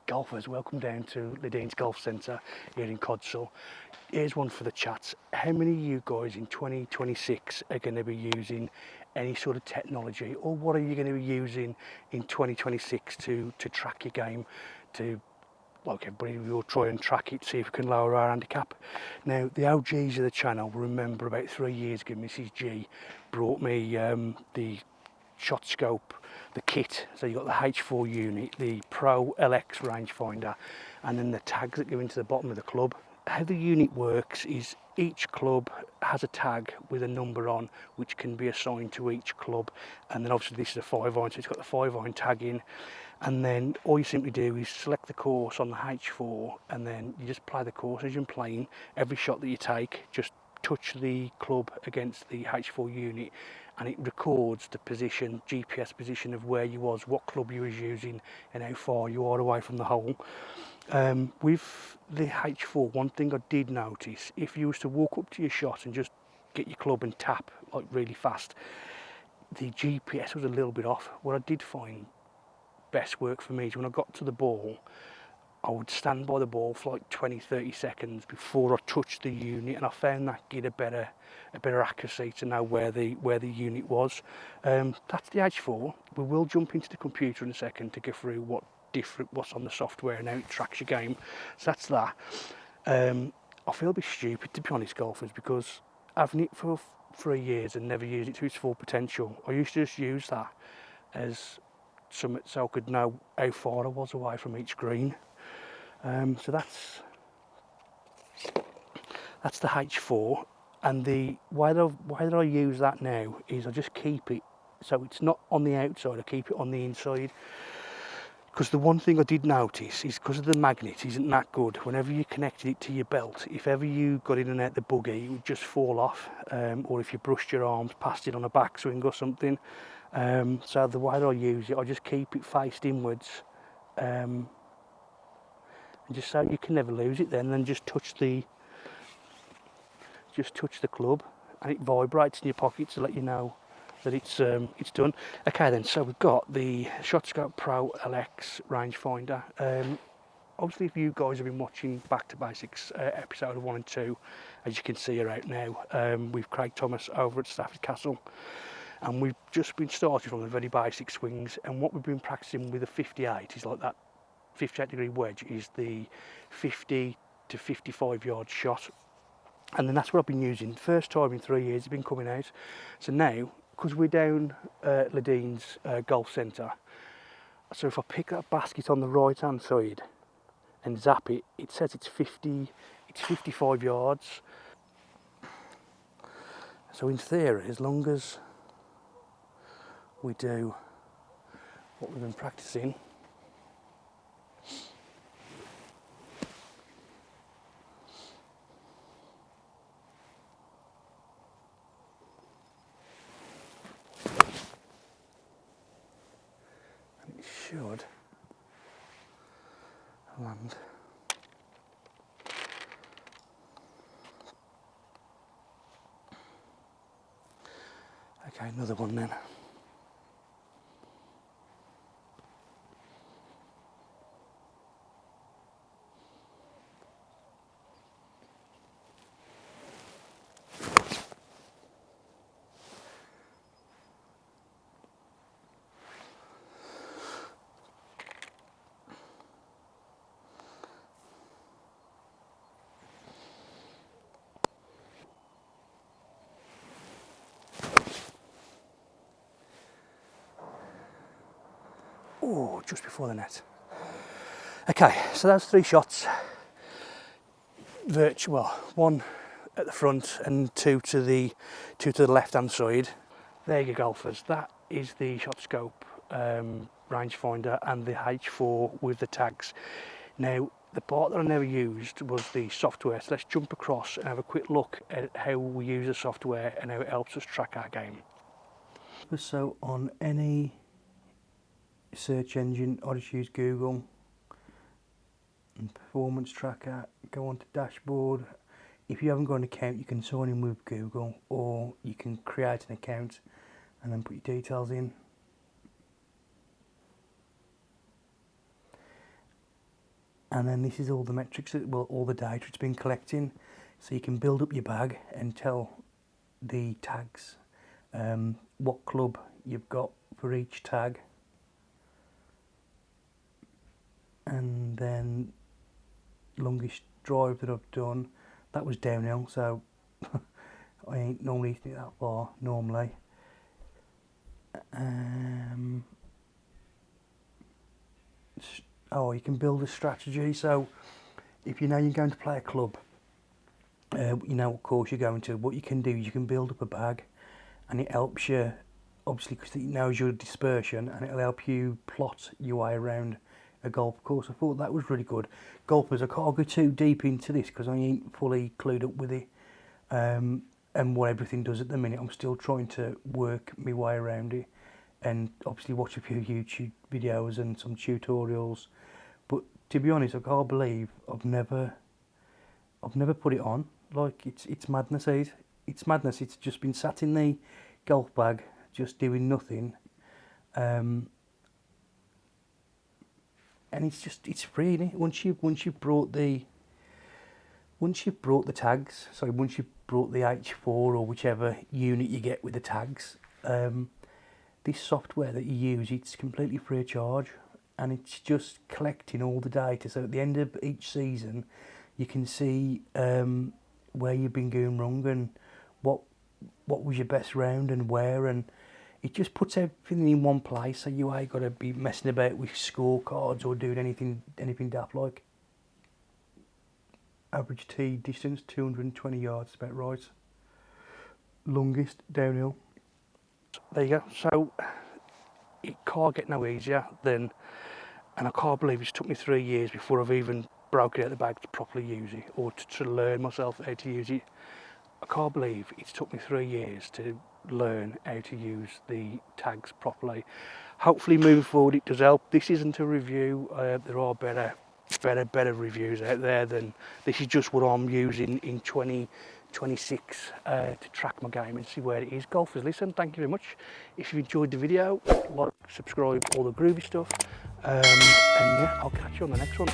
Golfers, welcome down to Ladine's Golf Centre here in Codsall. Here's one for the chats. How many of you guys in 2026 are going to be using any sort of technology, or what are you going to be using in 2026 to track your game, to, like everybody, we'll try and track it, see if we can lower our handicap. Now, the OGs of the channel will remember about 3 years ago, Mrs. G brought me the shot scope, the kit. So you've got the H4 unit, the Pro LX rangefinder, and then the tags that go into the bottom of the club. How the unit works is each club has a tag with a number on, which can be assigned to each club. And then obviously this is a 5-iron, so it's got the 5-iron tag in. And then all you simply do is select the course on the H4, and then you just play the course as you're playing. Every shot that you take, just touch the club against the H4 unit, and it records the position, GPS position of where you was, what club you was using, and how far you are away from the hole. With the H4, one thing I did notice, if you was to walk up to your shot and just get your club and tap like really fast, the GPS was a little bit off. What I did find best work for me is when I got to the ball, I would stand by the ball for like 20-30 seconds before I touched the unit, and I found that gave a better accuracy to know where the unit was. That's the H4. We will jump into the computer in a second to go through what's on the software and how it tracks your game. So that's that. I feel a bit stupid, to be honest, golfers, because having it for 3 years and never used it to its full potential. I used to just use that as something so I could know how far I was away from each green. So that's the H4, and the why that I use that now is I just keep it so it's not on the outside, I keep it on the inside. Because the one thing I did notice is, because of the magnet isn't that good, whenever you connected it to your belt, if ever you got in and out the buggy, it would just fall off, or if you brushed your arms past it on a backswing or something. So the way that I use it, I just keep it faced inwards, and just so you can never lose it then just touch the club, and it vibrates in your pocket to let you know that it's done. Okay then, so we've got the ShotScope Pro LX rangefinder. Obviously, if you guys have been watching Back to Basics episode 1 and 2, as you can see are out now, with Craig Thomas over at Stafford Castle, and we've just been started from the very basic swings, and what we've been practicing with a 58 is like that 58 degree wedge is the 50 to 55 yard shot, and then that's what I've been using. First time in 3 years it's been coming out. So now, because we're down Ladine's Golf Centre, so if I pick that basket on the right hand side and zap it, it says it's 55 yards. So in theory, as long as we do what we've been practicing, it should land. Okay, another one then. Oh, just before the net. Okay, so that's 3 shots. Well, 1 at the front and 2 to the left hand side. There you go, golfers. That is the ShotScope rangefinder and the H4 with the tags. Now, the part that I never used was the software. So let's jump across and have a quick look at how we use the software and how it helps us track our game. So on any search engine, I just use Google and performance tracker, go onto dashboard. If you haven't got an account, you can sign in with Google, or you can create an account and then put your details in. And then this is all the metrics, well, all the data it's been collecting. So you can build up your bag and tell the tags what club you've got for each tag. And then longest drive that I've done, that was downhill, so I ain't normally eating it that far normally. Oh, you can build a strategy. So if you know you're going to play a club, you know what course you're going to, what you can do is you can build up a bag, and it helps you, obviously, because it knows your dispersion, and it'll help you plot your way around a golf course. I thought that was really good. Golfers, I can't go too deep into this because I ain't fully clued up with it, and what everything does at the minute. I'm still trying to work my way around it, and obviously watch a few YouTube videos and some tutorials. But to be honest, I can't believe I've never put it on. Like, it's madness, eh? It's madness. It's just been sat in the golf bag, just doing nothing. And it's free, innit? Once you've brought the tags, sorry, once you've brought the H4 or whichever unit you get with the tags, this software that you use, it's completely free of charge, and it's just collecting all the data. So at the end of each season, you can see where you've been going wrong and what was your best round and where, and it just puts everything in one place, so you ain't got to be messing about with scorecards or doing anything daft like. Average tee distance 220 yards, about right. Longest downhill. There you go. So it can't get no easier than, and I can't believe it's took me 3 years before I've even broken it out of the bag to properly use it, or to learn myself how to use it. I can't believe it's took me 3 years to learn how to use the tags properly. Hopefully moving forward it does help. This isn't a review. There are better reviews out there than this. Is just what I'm using in 2026 to track my game and see where it is. Golfers, listen, thank you very much. If you enjoyed the video, like, subscribe, all the groovy stuff, and yeah, I'll catch you on the next one.